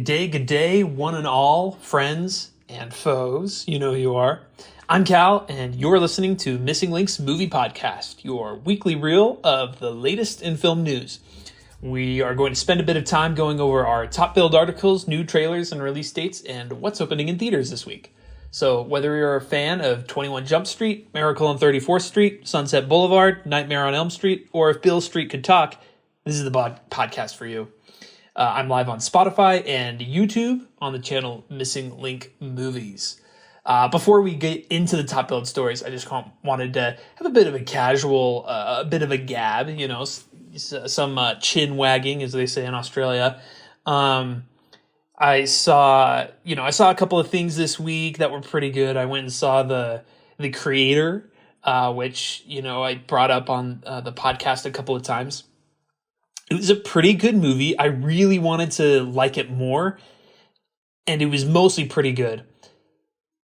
Good day, one and all, friends and foes. You know who you are. I'm Cal, and you're listening to Missing Links Movie Podcast, your weekly reel of the latest in film news. We are going to spend a bit of time going over our top billed articles, new trailers and release dates, and what's opening in theaters this week. So whether you're a fan of 21 Jump Street, Miracle on 34th Street, Sunset Boulevard, Nightmare on Elm Street, or if Beale Street could talk, this is the podcast for you. I'm live on Spotify and YouTube on the channel Missing Link Movies. Before we get into the top billed stories, I just wanted to have a bit of a casual, a bit of a gab, some chin wagging, as they say in Australia. I saw a couple of things this week that were pretty good. I went and saw the Creator, which I brought up on the podcast a couple of times. It was a pretty good movie. I really wanted to like it more, and it was mostly pretty good.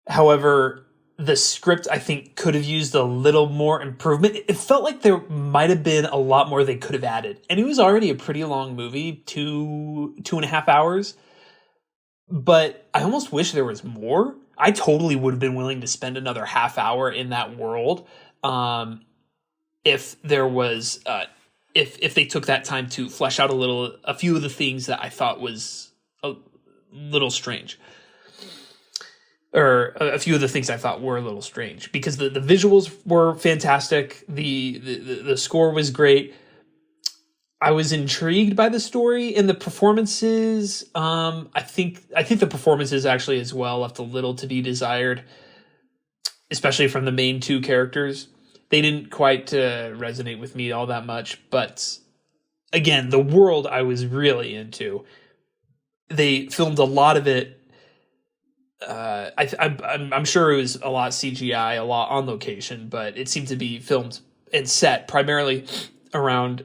However, the script, I think, could have used a little more improvement. It felt like there might have been a lot more they could have added. And it was already a pretty long movie, two and a half hours. But I almost wish there was more. I totally would have been willing to spend another half hour in that world if there was... If they took that time to flesh out a few of the things that I thought was a little strange, or a few of the things I thought were a little strange, because the visuals were fantastic, the score was great. I was intrigued by the story and the performances. I think the performances actually as well left a little to be desired, especially from the main two characters. They didn't quite resonate with me all that much, but again, the world I was really into. They filmed a lot of it. I'm sure it was a lot CGI, a lot on location, but it seemed to be filmed and set primarily around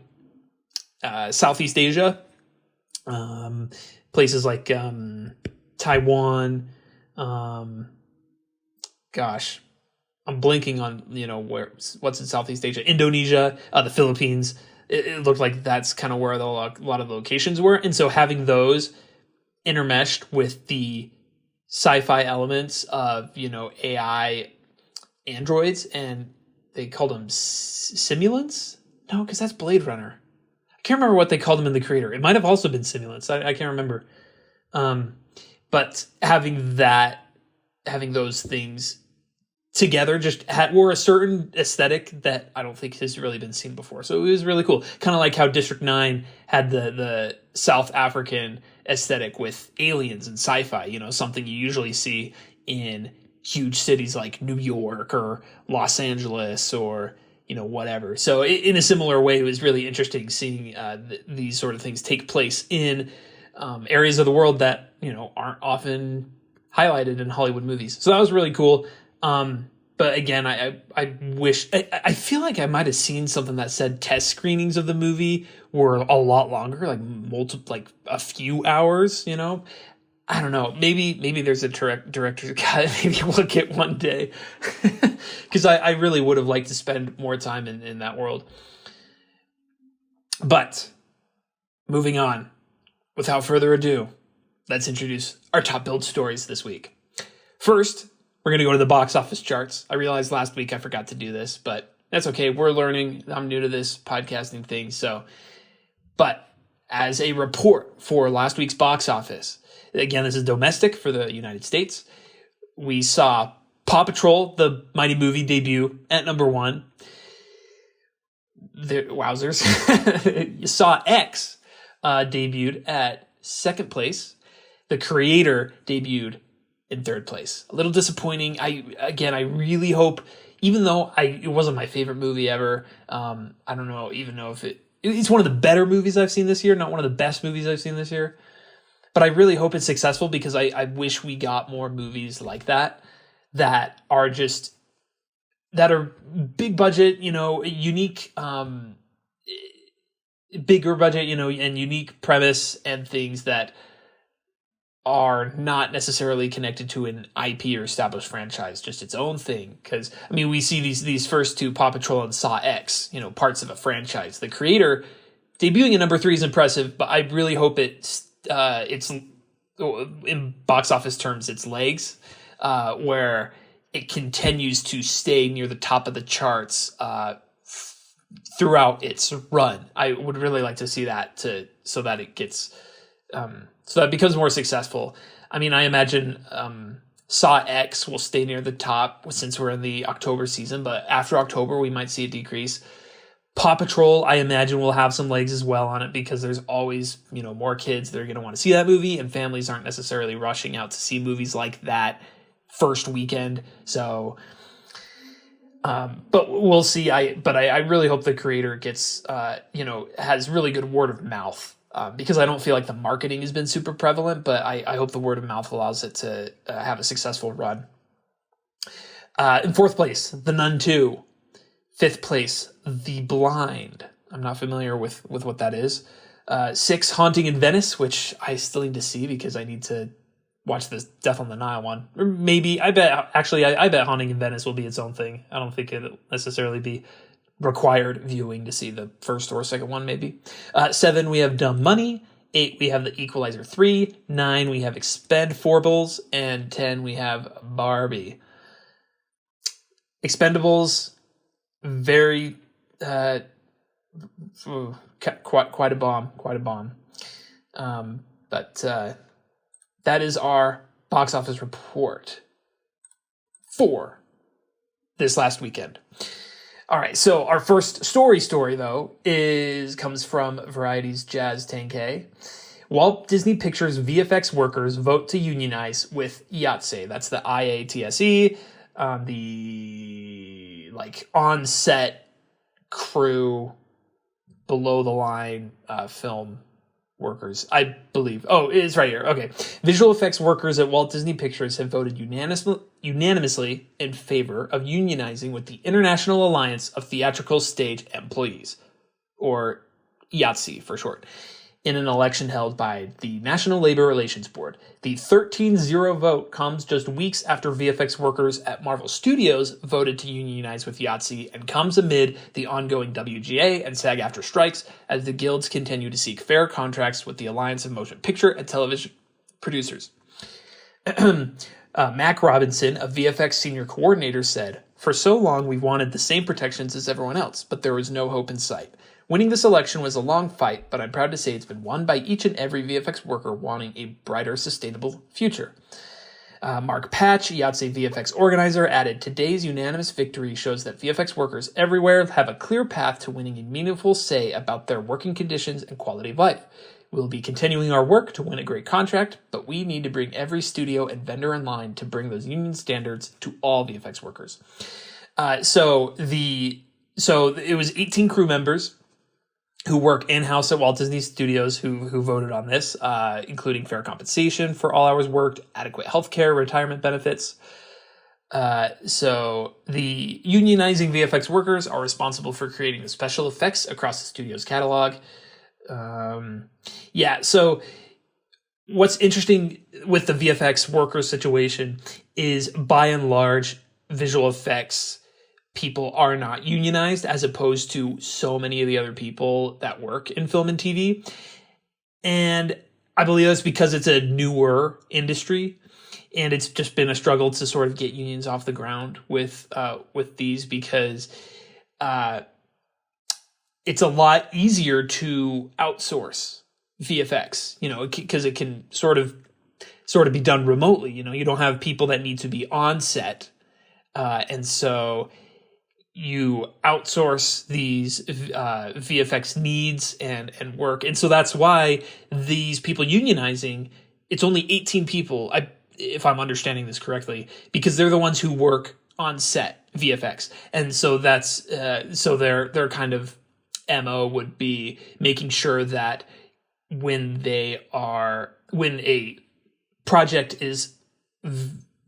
Southeast Asia, places like Taiwan. I'm blanking on, what's in Southeast Asia, Indonesia, the Philippines. It looked like that's kind of where a lot of the locations were. And so having those intermeshed with the sci-fi elements of, AI androids, and they called them simulants? No, because that's Blade Runner. I can't remember what they called them in the Creator. It might have also been simulants. I can't remember. But having those things together were a certain aesthetic that I don't think has really been seen before. So it was really cool. Kind of like how District 9 had the South African aesthetic with aliens and sci-fi, something you usually see in huge cities like New York or Los Angeles or, whatever. So in a similar way, it was really interesting seeing these sort of things take place in areas of the world that, aren't often highlighted in Hollywood movies. So that was really cool. But again, I wish, I feel like I might have seen something that said test screenings of the movie were a lot longer, like a few hours, I don't know. Maybe there's a director's cut. Maybe we'll get one day, because I really would have liked to spend more time in that world. But moving on, without further ado, let's introduce our top billed stories this week. First, we're going to go to the box office charts. I realized last week I forgot to do this, but that's okay. We're learning. I'm new to this podcasting thing. But as a report for last week's box office, again, this is domestic for the United States. We saw Paw Patrol, the Mighty Movie debut, at number 1. Wowzers. You saw X debuted at 2nd place. The Creator debuted in 3rd place. A little disappointing. I really hope, even though it wasn't my favorite movie ever, I don't know if it's one of the better movies I've seen this year, not one of the best movies I've seen this year. But I really hope it's successful, because I wish we got more movies like that are big budget, unique, bigger budget, and unique premise, and things that are not necessarily connected to an IP or established franchise, just its own thing. Because, we see these first two, Paw Patrol and Saw X, parts of a franchise. The Creator debuting at number 3 is impressive, but I really hope it's in box office terms, its legs, where it continues to stay near the top of the charts throughout its run. I would really like to see that so that it gets so that it becomes more successful. I mean, I imagine Saw X will stay near the top since we're in the October season, but after October we might see a decrease. Paw Patrol, I imagine, will have some legs as well on it because there's always, more kids that are going to want to see that movie, and families aren't necessarily rushing out to see movies like that first weekend. So, but we'll see. I really hope the creator gets, has really good word of mouth, because I don't feel like the marketing has been super prevalent, but I hope the word of mouth allows it to have a successful run. In fourth place, The Nun 2. Fifth place, The Blind. I'm not familiar with what that is. 6, Haunting in Venice, which I still need to see because I need to watch this Death on the Nile one. Or maybe, I bet Haunting in Venice will be its own thing. I don't think it'll necessarily be required viewing to see the first or second one, maybe. 7, we have Dumb Money. 8, we have The Equalizer 3. 9, we have Expendables. And 10, we have Barbie. Expendables, very quite a bomb. But that is our box office report for this last weekend. All right, so our first story though comes from Variety's Jazz 10K. Walt Disney Pictures VFX workers vote to unionize with IATSE. That's the IATSE, the on-set crew, below the line film workers, I believe. Oh, it's right here. Okay. Visual effects workers at Walt Disney Pictures have voted unanimously in favor of unionizing with the International Alliance of Theatrical Stage Employees, or IATSE for short, in an election held by the National Labor Relations Board. The 13-0 vote comes just weeks after VFX workers at Marvel Studios voted to unionize with IATSE, and comes amid the ongoing WGA and SAG-AFTRA strikes as the guilds continue to seek fair contracts with the Alliance of Motion Picture and Television Producers. Mac Robinson, a VFX senior coordinator, said, "For so long we've wanted the same protections as everyone else, but there was no hope in sight. Winning this election was a long fight, but I'm proud to say it's been won by each and every VFX worker wanting a brighter, sustainable future." Mark Patch, IATSE VFX organizer, added, "Today's unanimous victory shows that VFX workers everywhere have a clear path to winning a meaningful say about their working conditions and quality of life. We'll be continuing our work to win a great contract, but we need to bring every studio and vendor in line to bring those union standards to all VFX workers." So it was 18 crew members who work in-house at Walt Disney Studios who voted on this, including fair compensation for all hours worked, adequate healthcare, retirement benefits. So the unionizing VFX workers are responsible for creating the special effects across the studio's catalog. So what's interesting with the VFX worker situation is, by and large, visual effects people are not unionized, as opposed to so many of the other people that work in film and TV. And I believe that's because it's a newer industry, and it's just been a struggle to sort of get unions off the ground with these, because it's a lot easier to outsource VFX, because it can sort of be done remotely. You don't have people that need to be on set, and so you outsource these VFX needs and work. And so that's why these people unionizing, it's only 18 people, if I'm understanding this correctly, because they're the ones who work on set VFX. And so that's, so their kind of MO would be making sure that when a project is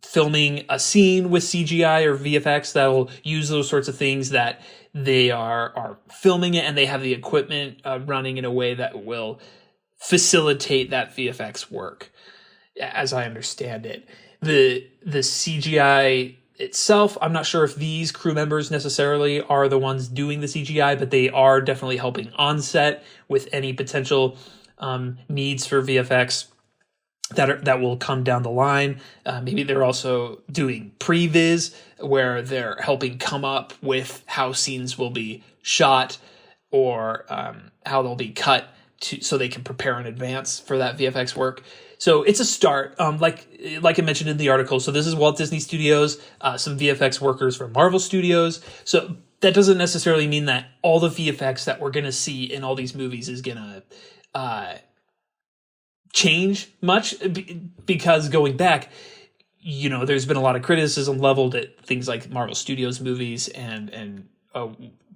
filming a scene with CGI or VFX that'll use those sorts of things, that they are filming it and they have the equipment running in a way that will facilitate that VFX work, as I understand it. The CGI itself, I'm not sure if these crew members necessarily are the ones doing the CGI, but they are definitely helping on set with any potential needs for VFX. that will come down the line. Maybe they're also doing previs where they're helping come up with how scenes will be shot or how they'll be cut so they can prepare in advance for that VFX work. So it's a start, like I mentioned in the article. So this is Walt Disney Studios, some VFX workers from Marvel Studios. So that doesn't necessarily mean that all the VFX that we're going to see in all these movies is going to change much, because going back, there's been a lot of criticism leveled at things like Marvel Studios movies and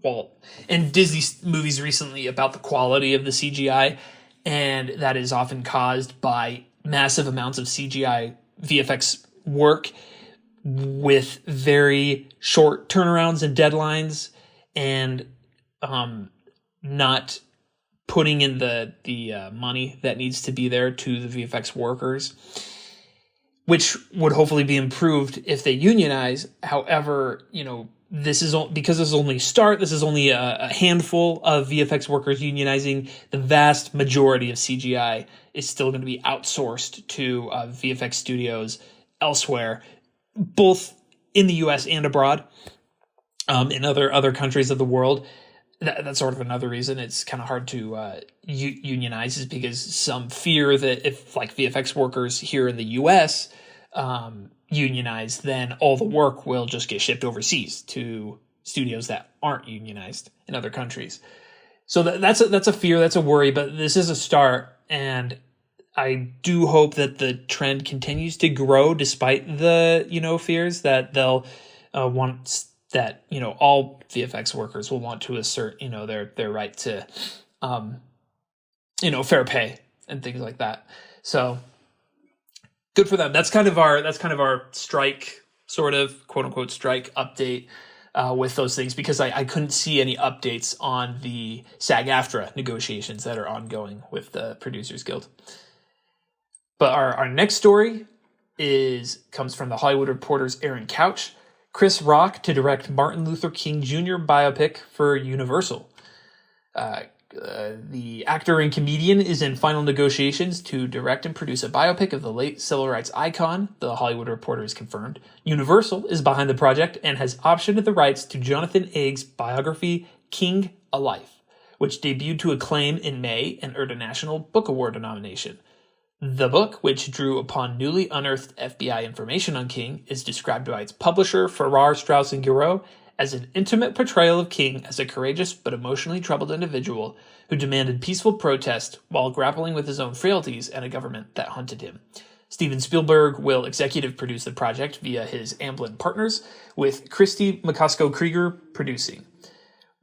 Walt and Disney movies recently about the quality of the CGI, and that is often caused by massive amounts of CGI VFX work with very short turnarounds and deadlines, and not putting in the money that needs to be there to the VFX workers, which would hopefully be improved if they unionize. However, this is because this is only start. This is only a handful of VFX workers unionizing. The vast majority of CGI is still going to be outsourced to VFX studios elsewhere, both in the U.S. and abroad, in other countries of the world. That's sort of another reason it's kind of hard to unionize, is because some fear that if like VFX workers here in the U.S. Unionize, then all the work will just get shipped overseas to studios that aren't unionized in other countries. So that's a fear, that's a worry, but this is a start, and I do hope that the trend continues to grow despite the fears that they'll want that all VFX workers will want to assert their right to fair pay and things like that. So good for them. That's kind of our strike, sort of quote unquote strike update with those things, because I couldn't see any updates on the SAG-AFTRA negotiations that are ongoing with the Producers Guild. But our next story comes from the Hollywood Reporter's Aaron Couch. Chris Rock to direct Martin Luther King Jr. biopic for Universal. The actor and comedian is in final negotiations to direct and produce a biopic of the late civil rights icon, the Hollywood Reporter has confirmed. Universal is behind the project and has optioned the rights to Jonathan Aig's biography, King: A Life, which debuted to acclaim in May and earned a National Book Award nomination. The book, which drew upon newly unearthed FBI information on King, is described by its publisher, Farrar, Straus & Giroux, as an intimate portrayal of King as a courageous but emotionally troubled individual who demanded peaceful protest while grappling with his own frailties and a government that hunted him. Steven Spielberg will executive produce the project via his Amblin partners, with Christy McCosco Krieger producing.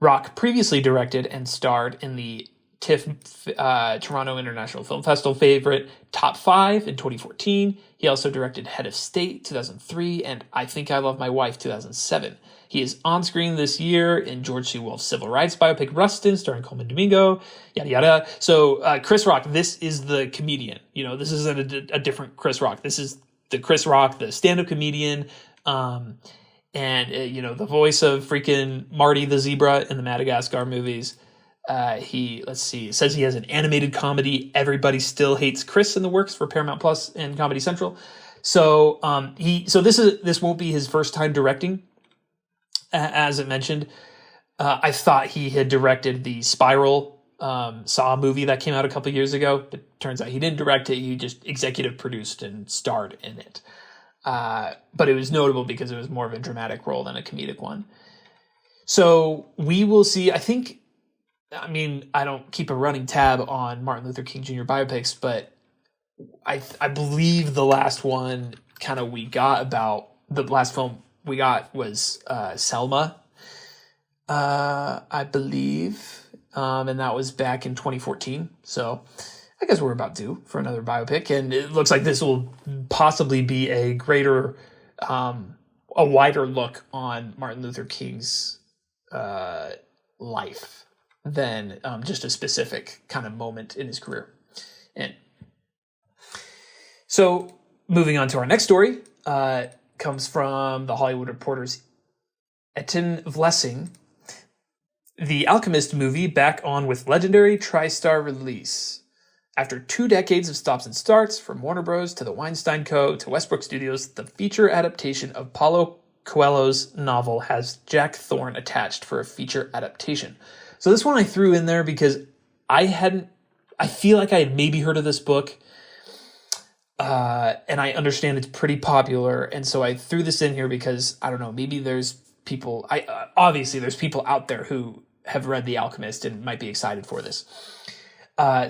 Rock previously directed and starred in the TIFF Toronto International Film Festival favorite Top 5 in 2014. He also directed Head of State 2003 and I Think I Love My Wife 2007. He is on screen this year in George C. Wolfe's civil rights biopic Rustin, starring Coleman Domingo, yada yada. So Chris Rock, this is the comedian. This isn't a different Chris Rock. This is the Chris Rock, the stand-up comedian, and the voice of freaking Marty the zebra in the Madagascar movies. It says he has an animated comedy, Everybody Still Hates Chris, in the works for Paramount Plus and Comedy Central. So this won't be his first time directing. As it mentioned, I thought he had directed the Spiral Saw movie that came out a couple years ago, but turns out he didn't direct it. He just executive produced and starred in it. But it was notable because it was more of a dramatic role than a comedic one. So we will see. I don't keep a running tab on Martin Luther King Jr. biopics, but I believe the last one the last film we got was Selma, I believe, and that was back in 2014. So I guess we're about due for another biopic, and it looks like this will possibly be a greater, a wider look on Martin Luther King's life than just a specific kind of moment in his career. And so moving on to our next story, comes from the Hollywood Reporter's Etten Vlessing. The Alchemist movie back on with legendary TriStar release. After 2 decades of stops and starts, from Warner Bros. To the Weinstein Co. to Westbrook Studios, the feature adaptation of Paulo Coelho's novel has Jack Thorne attached for a feature adaptation. So this one I threw in there because I feel like I had maybe heard of this book, and I understand it's pretty popular, and so I threw this in here because, I don't know, maybe there's people, obviously there's people out there who have read The Alchemist and might be excited for this.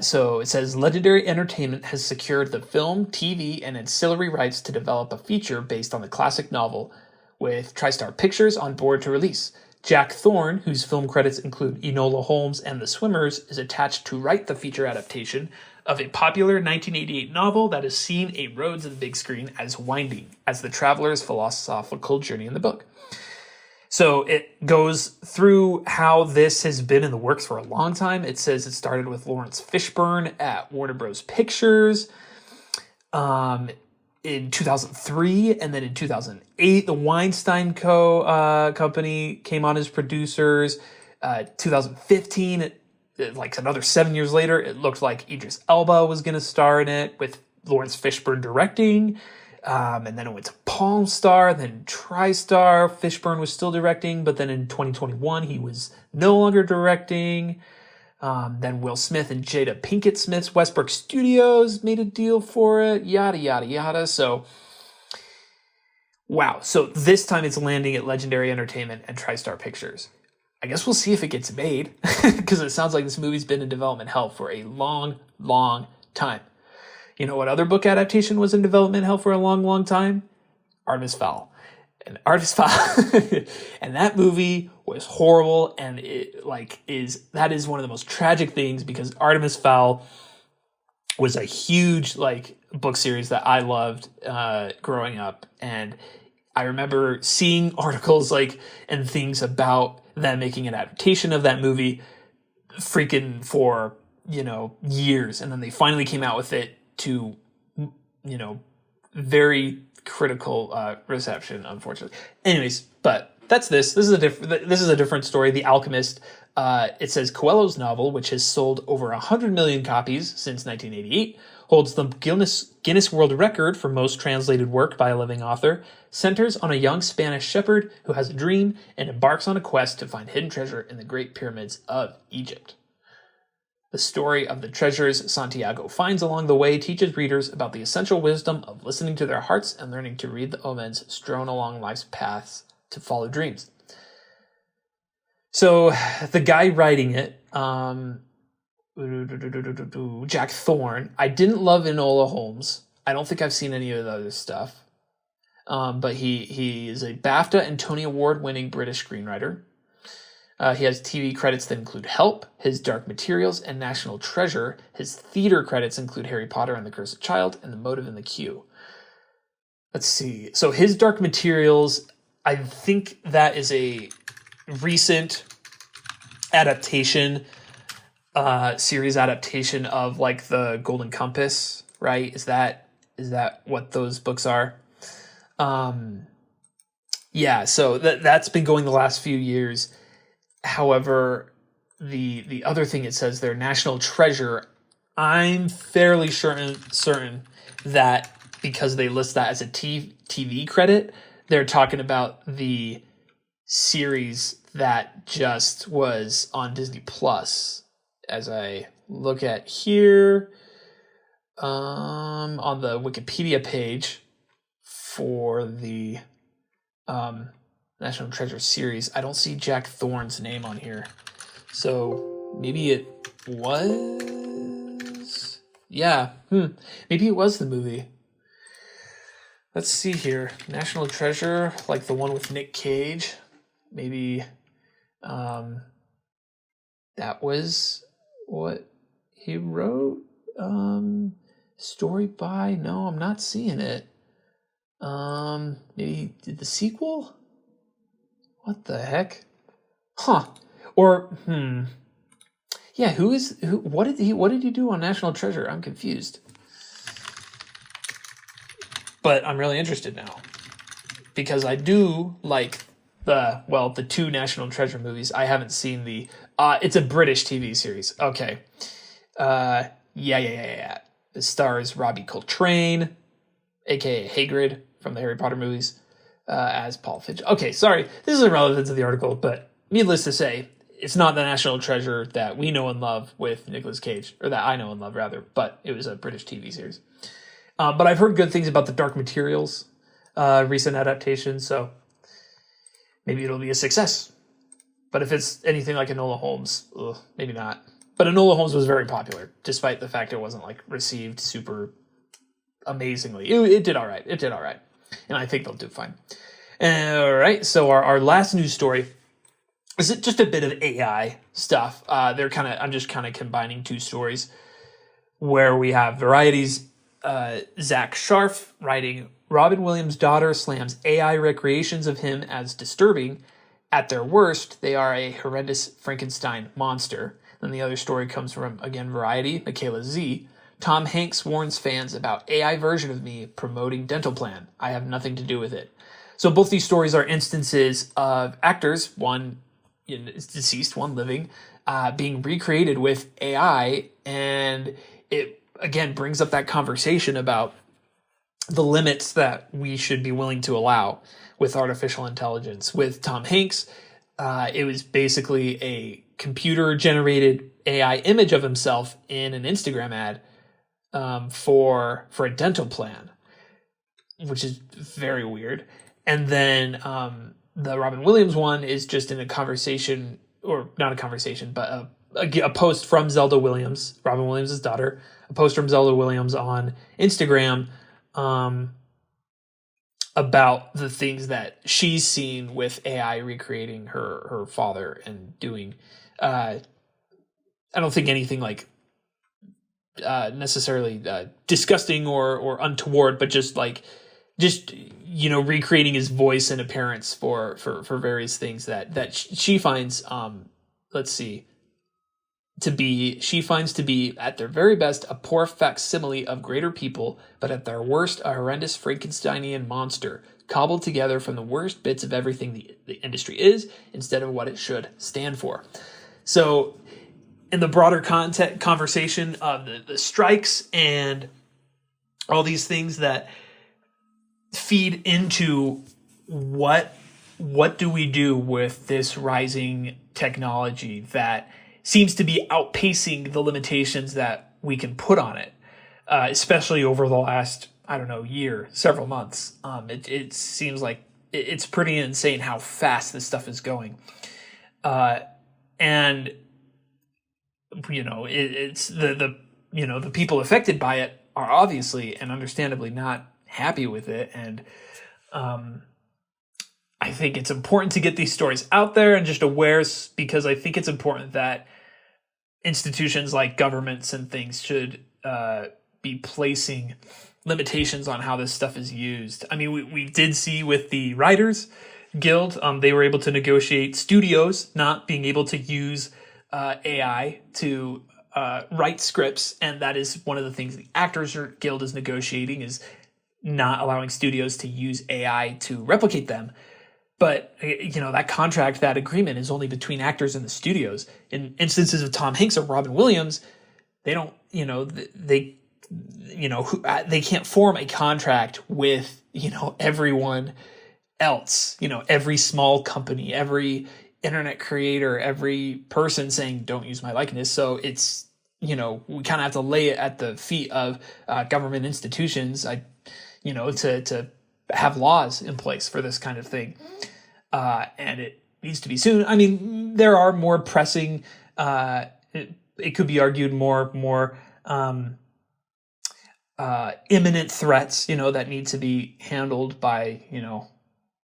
So it says, Legendary Entertainment has secured the film, TV, and ancillary rights to develop a feature based on the classic novel, with TriStar Pictures on board to release. Jack Thorne, whose film credits include Enola Holmes and The Swimmers, is attached to write the feature adaptation of a popular 1988 novel that has seen a road to the big screen as winding as the traveler's philosophical journey in the book. So it goes through how this has been in the works for a long time. It says it started with Lawrence Fishburne at Warner Bros. Pictures in 2003, and then in 2008, the Weinstein company came on as producers. 2015, like another 7 years later, it looked like Idris Elba was going to star in it, with Lawrence Fishburne directing. And then it went to Palm Star, then TriStar. Fishburne was still directing, but then in 2021, he was no longer directing. Then Will Smith and Jada Pinkett Smith's Westbrook Studios made a deal for it, yada, yada, yada. So, wow. So this time it's landing at Legendary Entertainment and TriStar Pictures. I guess we'll see if it gets made, because it sounds like this movie's been in development hell for a long, long time. You know what other book adaptation was in development hell for a long, long time? Artemis Fowl. And Artemis Fowl, and that movie was horrible, and that is one of the most tragic things, because Artemis Fowl was a huge book series that I loved growing up, and I remember seeing articles and things about them making an adaptation of that movie freaking for years, and then they finally came out with it to very critical reception, unfortunately. Anyways, but that's this. This is a different story. The Alchemist. It says Coelho's novel, which has sold over 100 million copies since 1988, holds the Guinness World Record for most translated work by a living author, centers on a young Spanish shepherd who has a dream and embarks on a quest to find hidden treasure in the Great Pyramids of Egypt. The story of the treasures Santiago finds along the way teaches readers about the essential wisdom of listening to their hearts and learning to read the omens strewn along life's paths to follow dreams. So the guy writing it, Jack Thorne, I didn't love Enola Holmes. I don't think I've seen any of the other stuff. But he is a BAFTA and Tony Award winning British screenwriter. He has TV credits that include Help, His Dark Materials, and National Treasure. His theater credits include Harry Potter and the Cursed Child and The Motive in the Queue. Let's see. So His Dark Materials, I think that is a recent adaptation, series adaptation of the Golden Compass, right? Is that what those books are? Yeah, so that's been going the last few years. However, the other thing it says there, National Treasure, I'm fairly certain that because they list that as a TV credit, they're talking about the series that just was on Disney Plus. As I look at here, on the Wikipedia page for the National Treasure series, I don't see Jack Thorne's name on here. So maybe it was... Yeah, maybe it was the movie. Let's see here. National Treasure, like the one with Nick Cage. Maybe that was what he wrote. Story by... No, I'm not seeing it. Maybe he did the sequel? What the heck? Huh. Or, yeah, what did he do on National Treasure? I'm confused. But I'm really interested now. Because I do like the two National Treasure movies. I haven't seen it's a British TV series. Okay. Yeah. It stars Robbie Coltrane, aka Hagrid from the Harry Potter movies, as Paul Fitch. Okay, sorry, this is irrelevant to the article, but needless to say, it's not the national treasure that we know and love with Nicolas Cage, or that I know and love rather, but it was a British TV series. But I've heard good things about the Dark Materials recent adaptation, so maybe it'll be a success. But if it's anything like Enola Holmes, maybe not. But Enola Holmes was very popular, despite the fact it wasn't like received super amazingly. It did all right. And I think they'll do fine. All right, so our last news story is just a bit of AI stuff. I'm just kind of combining two stories where we have Variety's Zach Sharf writing, Robin Williams' daughter slams AI recreations of him as disturbing. At their worst, they are a horrendous Frankenstein monster. Then the other story comes from, again, Variety, Michaela Z. Tom Hanks warns fans about AI version of me promoting dental plan. I have nothing to do with it. So both these stories are instances of actors, one is deceased, one living, being recreated with AI. And it, again, brings up that conversation about the limits that we should be willing to allow with artificial intelligence. With Tom Hanks, it was basically a computer-generated AI image of himself in an Instagram ad for a dental plan, which is very weird. And then the Robin Williams one is just in a conversation, or not a conversation, but a post from Zelda Williams, Robin Williams' daughter, a post from Zelda Williams on Instagram about the things that she's seen with AI recreating her father and doing, I don't think anything like necessarily disgusting or untoward, but just recreating his voice and appearance for various things that she finds she finds to be at their very best a poor facsimile of greater people, but at their worst a horrendous Frankensteinian monster cobbled together from the worst bits of everything the industry is instead of what it should stand for. So in the broader conversation of the strikes and all these things that feed into what do we do with this rising technology that seems to be outpacing the limitations that we can put on it, especially over the last, year, several months. It seems like it's pretty insane how fast this stuff is going. And it's the people affected by it are obviously and understandably not happy with it. And I think it's important to get these stories out there and just aware, because I think it's important that institutions like governments and things should be placing limitations on how this stuff is used. I mean, we did see with the Writers Guild, they were able to negotiate studios not being able to use AI to write scripts, and that is one of the things the Actors Guild is negotiating, is not allowing studios to use AI to replicate them. But, that contract, that agreement is only between actors and the studios. In instances of Tom Hanks or Robin Williams, they don't, they can't form a contract with, everyone else, every small company, every internet creator, every person saying, don't use my likeness. So it's, we kind of have to lay it at the feet of government institutions, to have laws in place for this kind of thing. And it needs to be soon. I mean, there are more pressing, it could be argued more imminent threats, that need to be handled by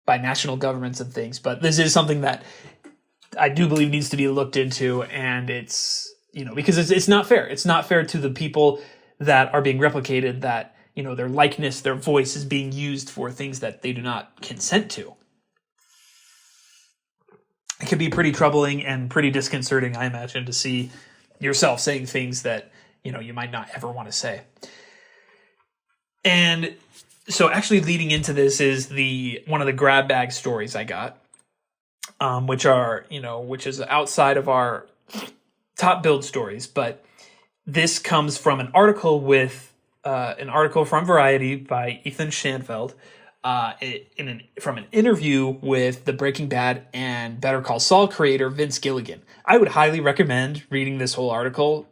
national governments and things. But this is something that I do believe needs to be looked into, and it's, because it's not fair. It's not fair to the people that are being replicated, that, their likeness, their voice is being used for things that they do not consent to. It can be pretty troubling and pretty disconcerting, I imagine, to see yourself saying things that, you might not ever want to say. And so actually leading into this is one of the grab bag stories I got, which is outside of our top build stories, but this comes from an article from Variety by Ethan Schanfeld, from an interview with the Breaking Bad and Better Call Saul creator Vince Gilligan. I would highly recommend reading this whole article,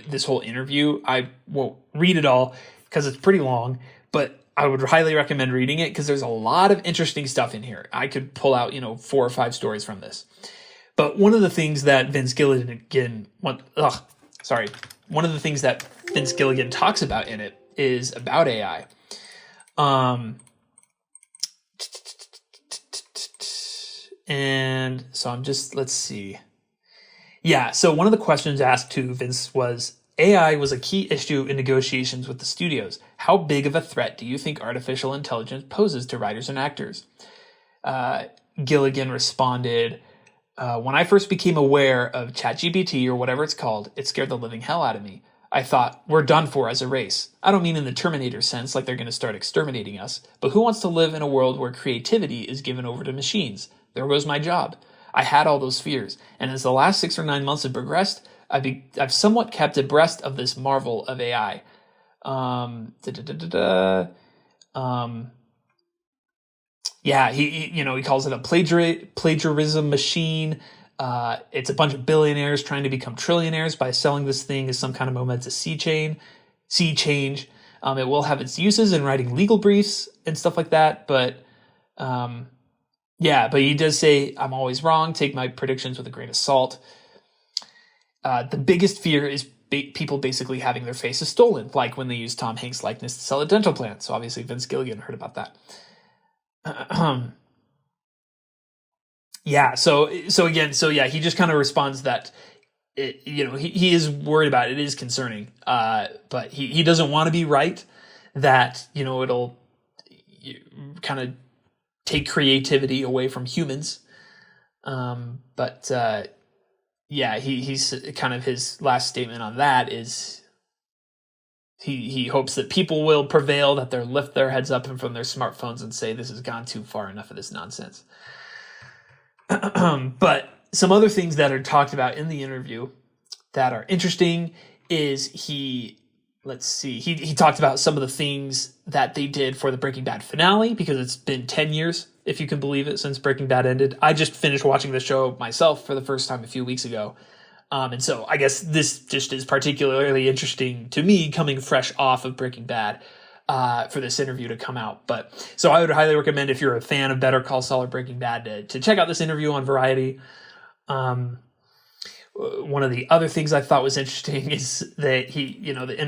this whole interview. I won't read it all because it's pretty long, but I would highly recommend reading it because there's a lot of interesting stuff in here. I could pull out 4 or 5 stories from this. But one of the things that Vince Gilligan talks about in it is about AI. And so let's see. Yeah, so one of the questions asked to Vince was, AI was a key issue in negotiations with the studios. How big of a threat do you think artificial intelligence poses to writers and actors? Gilligan responded, when I first became aware of ChatGPT or whatever it's called, it scared the living hell out of me. I thought, we're done for as a race. I don't mean in the Terminator sense, like they're going to start exterminating us, but who wants to live in a world where creativity is given over to machines? There goes my job. I had all those fears, and as the last 6 or 9 months have progressed, I've somewhat kept abreast of this marvel of AI. Yeah, he calls it a plagiarism machine. It's a bunch of billionaires trying to become trillionaires by selling this thing as some kind of momentous sea change. It will have its uses in writing legal briefs and stuff like that, but he does say, I'm always wrong. Take my predictions with a grain of salt. The biggest fear is people basically having their faces stolen, like when they used Tom Hanks' likeness to sell a dental plan. So obviously Vince Gilligan heard about that. He just kind of responds that he is worried about it. It is concerning, but he doesn't want to be right, that it'll kind of take creativity away from humans. He's kind of, his last statement on that is he hopes that people will prevail, that they'll lift their heads up from their smartphones and say, this has gone too far, enough of this nonsense. But some other things that are talked about in the interview that are interesting is he talked about some of the things that they did for the Breaking Bad finale, because it's been 10 years, if you can believe it, since Breaking Bad ended. I just finished watching the show myself for the first time a few weeks ago. And so I guess this just is particularly interesting to me, coming fresh off of Breaking Bad, for this interview to come out. But so I would highly recommend, if you're a fan of Better Call Saul or Breaking Bad, to check out this interview on Variety. One of the other things I thought was interesting is that the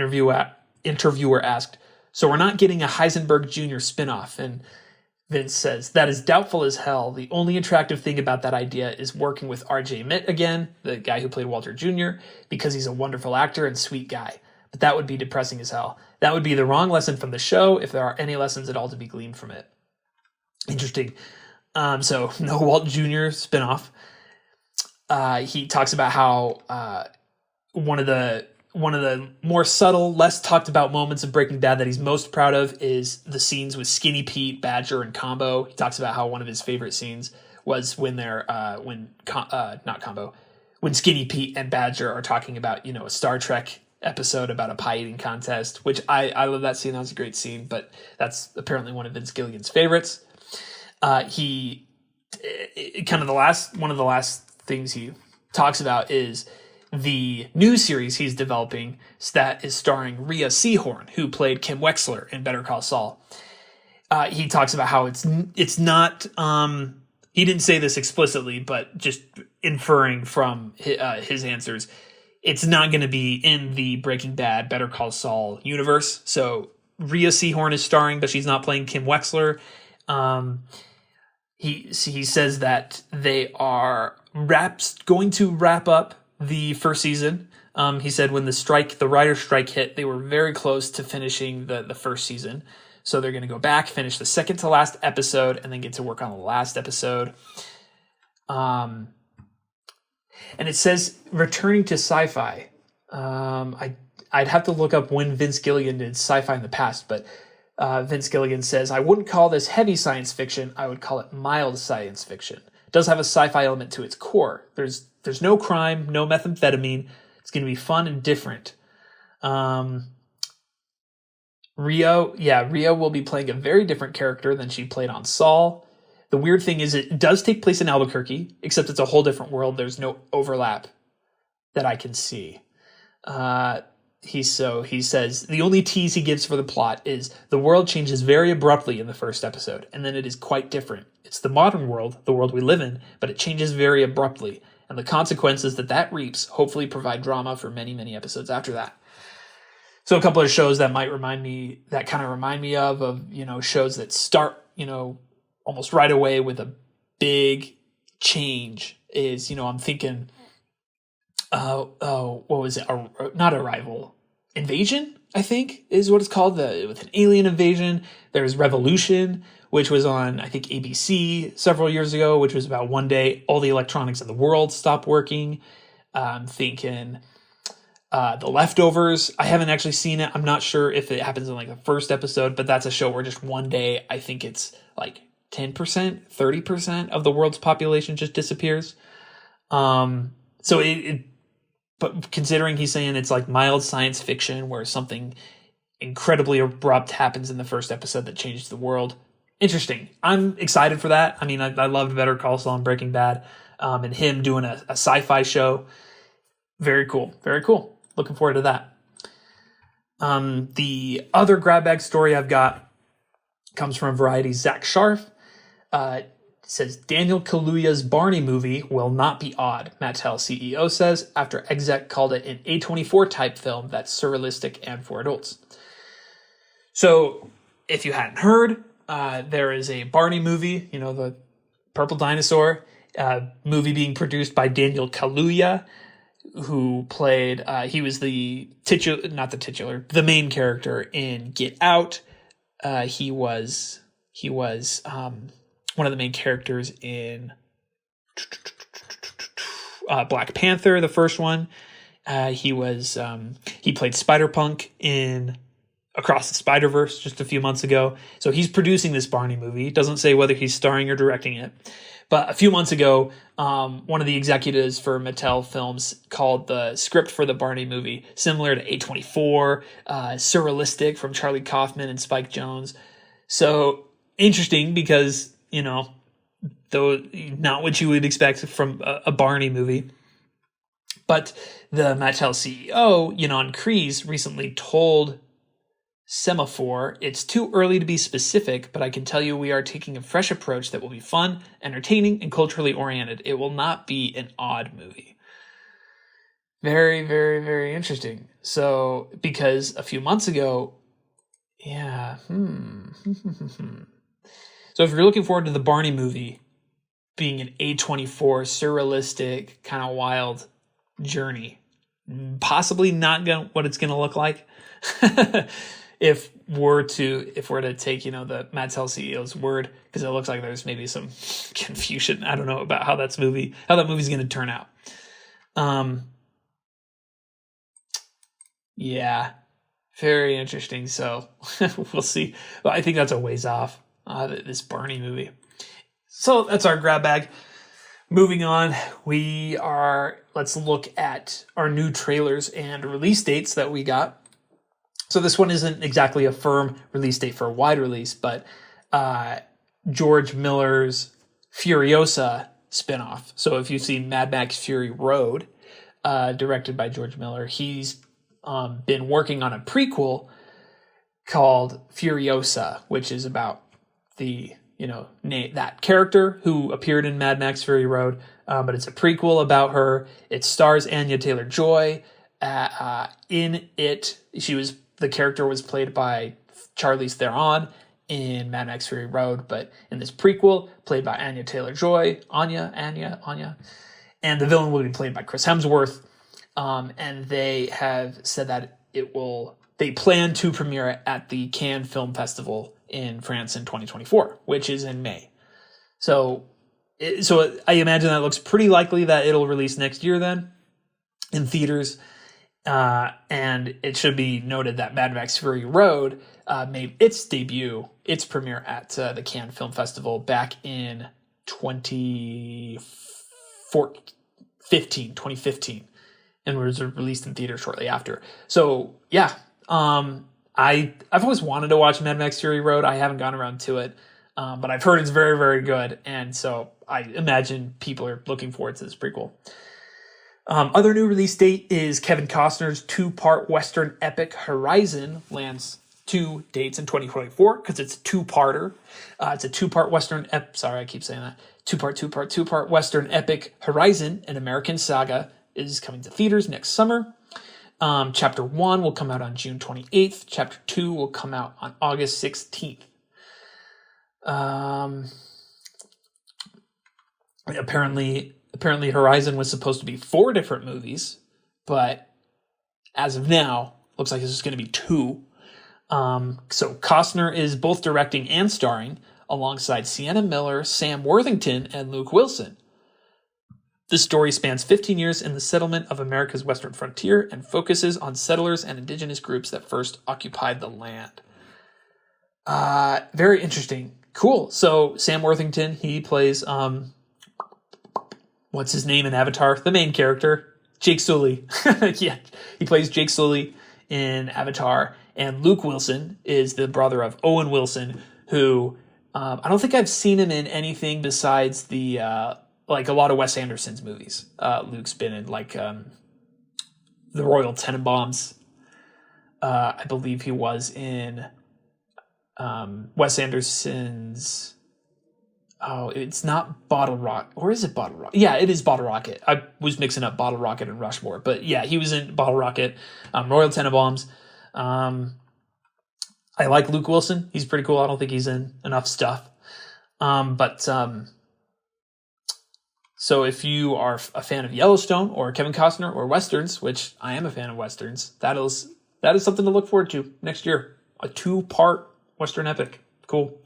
interviewer asked, so we're not getting a Heisenberg Jr. spinoff. And Vince says, that is doubtful as hell. The only attractive thing about that idea is working with RJ Mitt again, the guy who played Walter Jr., because he's a wonderful actor and sweet guy. But that would be depressing as hell. That would be the wrong lesson from the show, if there are any lessons at all to be gleaned from it. Interesting. So no Walt Jr. spinoff. He talks about how one of the more subtle, less talked about moments of Breaking Bad that he's most proud of is the scenes with Skinny Pete, Badger, and Combo. He talks about how one of his favorite scenes was when when Skinny Pete and Badger are talking about, a Star Trek episode about a pie eating contest, which I love that scene. That was a great scene, but that's apparently one of Vince Gilligan's favorites. One of the last things he talks about is the new series he's developing that is starring Rhea Seehorn, who played Kim Wexler in Better Call Saul. He talks about how it's not, he didn't say this explicitly, but just inferring from his answers, it's not going to be in the Breaking Bad, Better Call Saul universe. So Rhea Seehorn is starring, but she's not playing Kim Wexler. He says that they are going to wrap up the first season. He said when the writer's strike hit, they were very close to finishing the first season. So they're going to go back, finish the second to last episode, and then get to work on the last episode. And it says returning to sci-fi. I'd have to look up when Vince Gilligan did sci-fi in the past, but Vince Gilligan says, I wouldn't call this heavy science fiction. I would call it mild science fiction. It does have a sci-fi element to its core. There's no crime, no methamphetamine, It's going to be fun and different. Rio will be playing a very different character than she played on Saul. The weird thing is it does take place in Albuquerque, except it's a whole different world. There's no overlap that I can see. He says the only tease he gives for the plot is the world changes very abruptly in the first episode, and then it is quite different. It's the modern world, the world we live in, but it changes very abruptly, and the consequences that reaps hopefully provide drama for many, many episodes after that. So a couple of shows that remind me of, shows that start, almost right away with a big change is, I'm thinking, what was it? Not Arrival, Invasion, I think is what it's called, with an alien invasion. There's Revolution, which was on, I think, ABC several years ago, which was about one day all the electronics in the world stopped working. I'm thinking The Leftovers. I haven't actually seen it. I'm not sure if it happens in like the first episode, but that's a show where just one day, I think it's like 10%, 30% of the world's population just disappears. But considering he's saying it's like mild science fiction where something incredibly abrupt happens in the first episode that changes the world. Interesting. I'm excited for that. I mean, I loved Better Call Saul and Breaking Bad, and him doing a sci-fi show. Very cool. Very cool. Looking forward to that. The other grab bag story I've got comes from Variety's Zach Sharf. Says Daniel Kaluuya's Barney movie will not be odd, Mattel CEO says, after exec called it an A24 type film that's surrealistic and for adults. So, if you hadn't heard, there is a Barney movie, the purple dinosaur, movie being produced by Daniel Kaluuya, who played, he was the main character in Get Out. He was one of the main characters in Black Panther, the first one. He played Spider-Punk in Across the Spider-Verse just a few months ago. So he's producing this Barney movie. It doesn't say whether he's starring or directing it. But a few months ago, one of the executives for Mattel Films called the script for the Barney movie similar to A24, surrealistic from Charlie Kaufman and Spike Jonze. So interesting because, though not what you would expect from a Barney movie. But the Mattel CEO, Ynon Kreiz, recently told Semaphore, it's too early to be specific, but I can tell you we are taking a fresh approach that will be fun, entertaining, and culturally oriented. It will not be an odd movie. Very, very, very interesting. So, because a few months ago, So if you're looking forward to the Barney movie being an A24 surrealistic kind of wild journey, possibly not what it's going to look like. if we're to take, the Mattel CEO's word, because it looks like there's maybe some confusion. I don't know about how that movie's going to turn out. Yeah, very interesting. So we'll see. Well, I think that's a ways off, this Barney movie. So that's our grab bag. Moving on, let's look at our new trailers and release dates that we got. So this one isn't exactly a firm release date for a wide release, but George Miller's Furiosa spinoff. So if you've seen Mad Max Fury Road, directed by George Miller, he's been working on a prequel called Furiosa, which is about the that character who appeared in Mad Max Fury Road, but it's a prequel about her. It stars Anya Taylor-Joy. In it, the character was played by Charlize Theron in Mad Max Fury Road, but in this prequel, played by Anya Taylor-Joy, Anya, and the villain will be played by Chris Hemsworth. And they have said that they plan to premiere it at the Cannes Film Festival in France in 2024, which is in May. So I imagine that looks pretty likely that it'll release next year then in theaters. And it should be noted that Mad Max Fury Road made its premiere at the Cannes Film Festival back in 2015. and was released in theaters shortly after. So yeah, I've always wanted to watch Mad Max Fury Road. I haven't gotten around to it, but I've heard it's very, very good, and so I imagine people are looking forward to this prequel. Other new release date is Kevin Costner's 2-part Western epic Horizon lands 2 dates in 2024 because it's a 2-parter. It's a 2-part Western sorry, I keep saying that. 2-part Western epic Horizon, an American saga, is coming to theaters next summer. Chapter 1 will come out on June 28th. Chapter 2 will come out on August 16th. Apparently Horizon was supposed to be 4 different movies, but as of now, looks like this is going to be 2. So Costner is both directing and starring alongside Sienna Miller, Sam Worthington, and Luke Wilson. This story spans 15 years in the settlement of America's western frontier and focuses on settlers and indigenous groups that first occupied the land. Very interesting. Cool. So Sam Worthington, he plays, what's his name in Avatar? The main character, Jake Sully. Yeah, he plays Jake Sully in Avatar. And Luke Wilson is the brother of Owen Wilson, who I don't think I've seen him in anything besides the like a lot of Wes Anderson's movies. Luke's been in like the Royal Tenenbaums. I believe he was in Wes Anderson's. Oh, it's not Bottle Rocket. Or is it Bottle Rocket? Yeah, it is Bottle Rocket. I was mixing up Bottle Rocket and Rushmore. But yeah, he was in Bottle Rocket, Royal Tenenbaums. I like Luke Wilson. He's pretty cool. I don't think he's in enough stuff. So if you are a fan of Yellowstone or Kevin Costner or Westerns, which I am a fan of Westerns, that is something to look forward to next year. A 2-part Western epic. Cool.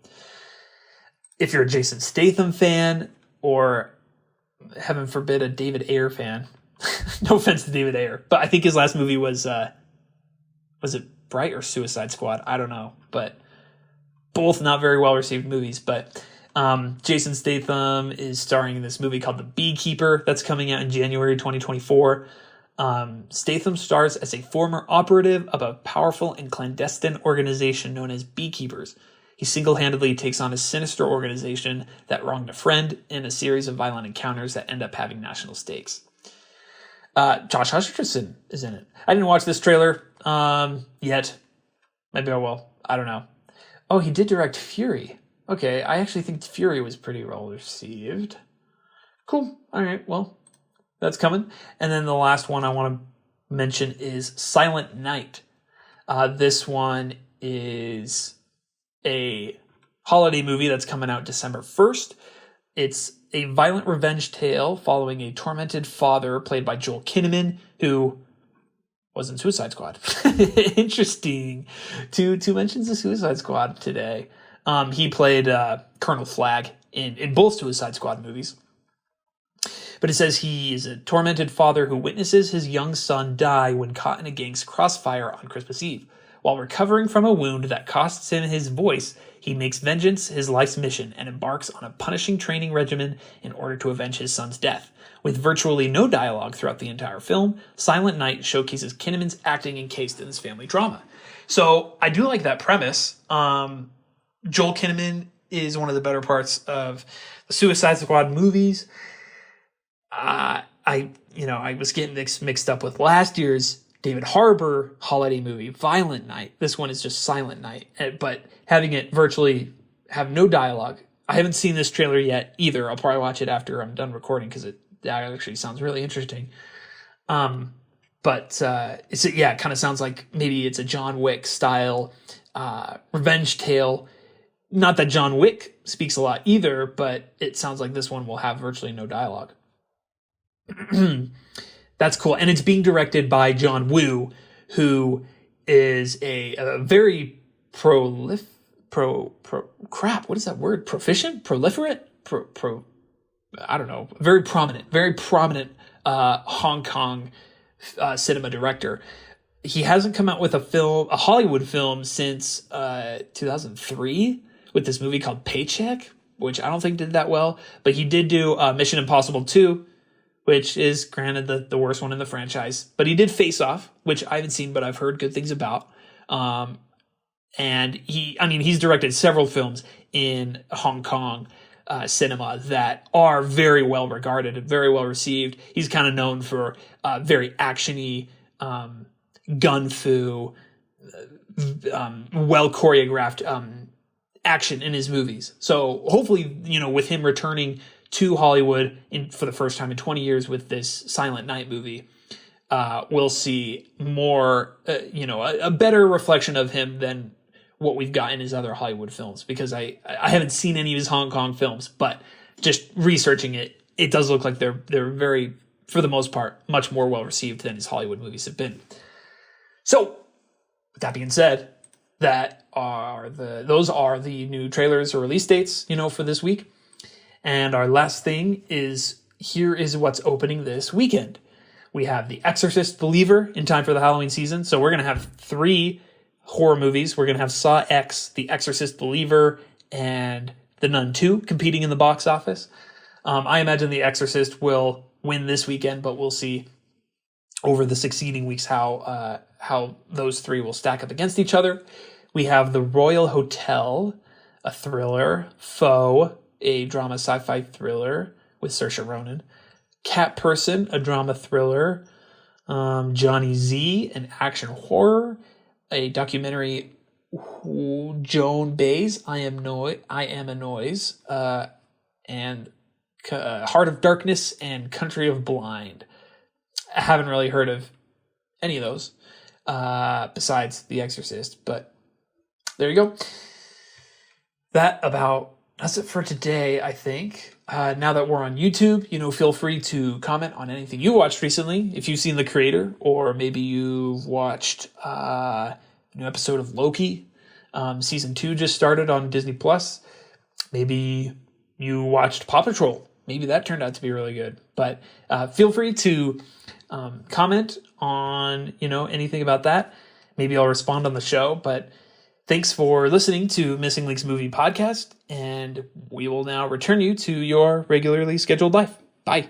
If you're a Jason Statham fan or, heaven forbid, a David Ayer fan, no offense to David Ayer, but I think his last movie was it Bright or Suicide Squad? I don't know, but both not very well received movies. But Jason Statham is starring in this movie called The Beekeeper that's coming out in January 2024. Statham stars as a former operative of a powerful and clandestine organization known as Beekeepers. He single-handedly takes on a sinister organization that wronged a friend in a series of violent encounters that end up having national stakes. Josh Hutcherson is in it. I didn't watch this trailer yet. Maybe I will. I don't know. Oh, he did direct Fury. Okay, I actually think Fury was pretty well received. Cool. All right, well, that's coming. And then the last one I want to mention is Silent Night. This one is a holiday movie that's coming out December 1st. It's a violent revenge tale following a tormented father played by Joel Kinnaman, who was in Suicide Squad. Interesting. Two mentions of Suicide Squad today. He played Colonel Flagg in both Suicide Squad movies. But it says he is a tormented father who witnesses his young son die when caught in a gang's crossfire on Christmas Eve. While recovering from a wound that costs him his voice, he makes vengeance his life's mission and embarks on a punishing training regimen in order to avenge his son's death. With virtually no dialogue throughout the entire film, Silent Night showcases Kinnaman's acting encased in this family drama. So I do like that premise. Joel Kinnaman is one of the better parts of the Suicide Squad movies. I was getting mixed up with last year's David Harbour holiday movie, Violent Night. This one is just Silent Night, but having it virtually have no dialogue. I haven't seen this trailer yet either. I'll probably watch it after I'm done recording because that actually sounds really interesting. It kind of sounds like maybe it's a John Wick style revenge tale. Not that John Wick speaks a lot either, but it sounds like this one will have virtually no dialogue. That's cool. And it's being directed by John Woo, who is a very what is that word? Proficient? Proliferate? I don't know. Very prominent Hong Kong cinema director. He hasn't come out with a Hollywood film since 2003 with this movie called Paycheck, which I don't think did that well, but he did do Mission Impossible 2, which is granted the worst one in the franchise. But he did Face Off, which I haven't seen, but I've heard good things about. And he's directed several films in Hong Kong cinema that are very well regarded and very well received. He's kind of known for very actiony, gun fu, well choreographed action in his movies. So hopefully, with him returning to Hollywood for the first time in 20 years with this Silent Night movie, we'll see more, a better reflection of him than what we've got in his other Hollywood films, because I haven't seen any of his Hong Kong films, but just researching it does look like they're very, for the most part, much more well received than his Hollywood movies have been. So, with that being said, those are the new trailers or release dates, for this week. And our last thing is, here is what's opening this weekend. We have The Exorcist Believer in time for the Halloween season. So we're going to have 3 horror movies. We're going to have Saw X, The Exorcist Believer, and The Nun 2 competing in the box office. I imagine The Exorcist will win this weekend, but we'll see over the succeeding weeks how those 3 will stack up against each other. We have The Royal Hotel, a thriller, Foe, a drama sci-fi thriller with Saoirse Ronan, Cat Person, a drama thriller, Johnny Z, an action horror, a documentary, Joan Baez, I Am a Noise, and Heart of Darkness and Country of Blind. I haven't really heard of any of those besides The Exorcist, but there you go. That's it for today, I think. Now that we're on YouTube, feel free to comment on anything you watched recently. If you've seen The Creator, or maybe you've watched a new episode of Loki. Season 2 just started on Disney+. Maybe you watched Paw Patrol. Maybe that turned out to be really good. But feel free to comment on, anything about that. Maybe I'll respond on the show. But thanks for listening to Missing Links Movie Podcast, and we will now return you to your regularly scheduled life. Bye.